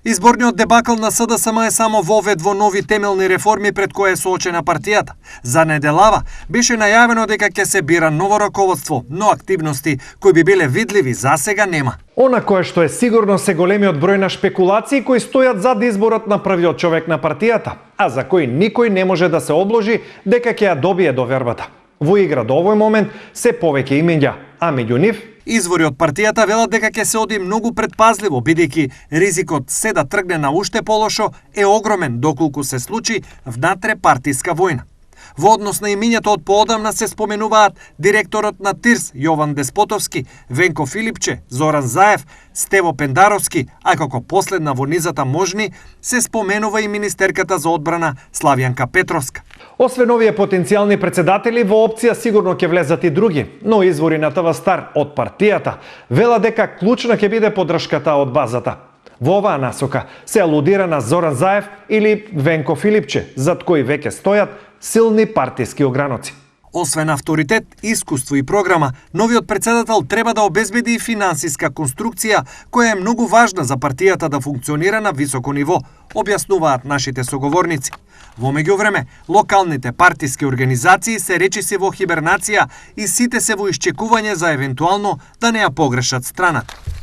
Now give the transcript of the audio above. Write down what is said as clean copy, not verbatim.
Изборниот дебакл на СДСМ е само вовед во нови темелни реформи пред кои е соочена партијата. За неделава беше најавено дека ќе се бира ново раководство, но активности кои би биле видливи засега нема. Она кое што е сигурно се големиот број на шпекулации кои стојат зад изборот на првиот човек на партијата, а за кои никој не може да се обложи дека ќе ја добие довербата. Во игра до овој момент се повеќе имења, а меѓу нив Извори од партијата велат дека ќе се оди многу предпазливо, бидејќи ризикот се да тргне на уште полошо е огромен доколку се случи внатре партиска војна. Во однос на имињето од поодамна се споменуваат директорот на ТИРС Јован Деспотовски, Венко Филипче, Зоран Заев, Стево Пендаровски, а како последна во низата можни се споменува и министерката за одбрана Славјанка Петровска. Освен овие потенцијални председатели, во опција сигурно ќе влезат и други, но извори на ТВ Стар од партијата вела дека клучна ќе биде поддршката од базата. Во оваа насока се алудира на Зоран Заев или Венко Филипче, зад кои веќе стојат силни партиски ограноци. Освен авторитет, искуство и програма, новиот председател треба да обезбеди и финансиска конструкција која е многу важна за партијата да функционира на високо ниво, објаснуваат нашите соговорници. Во меѓувреме, локалните партиски организации се речиси во хибернација и сите се во исчекување за евентуално да не ја погрешат страната.